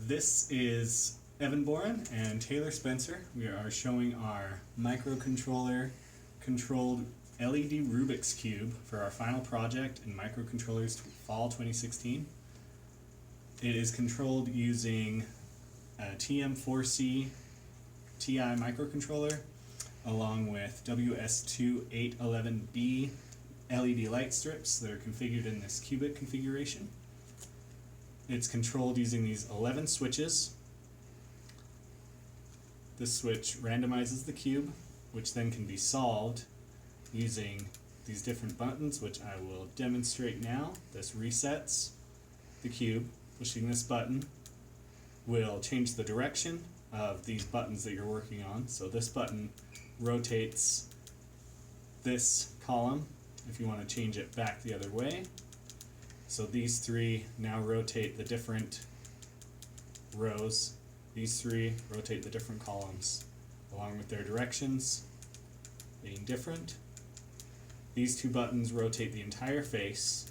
This is Evan Boren and Taylor Spencer. We are showing our microcontroller controlled LED Rubik's Cube for our final project in Microcontrollers Fall 2016. It is controlled using a TM4C TI microcontroller along with Ece3710B LED light strips that are configured in this qubit configuration. It's controlled using these 11 switches. This switch randomizes the cube, which then can be solved using these different buttons, which I will demonstrate now. This resets the cube. Pushing this button will change the direction of these buttons that you're working on. So this button rotates this column if you want to change it back the other way. So these three now rotate the different rows. These three rotate the different columns along with their directions being different. These two buttons rotate the entire face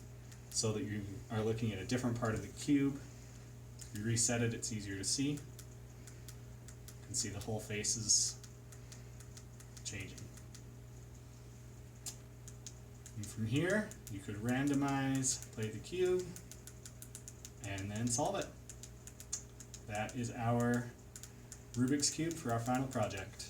so that you are looking at a different part of the cube. If you reset it, it's easier to see. You can see the whole face is changing. And from here, you could randomize, play the cube, and then solve it. That is our Rubik's Cube for our final project.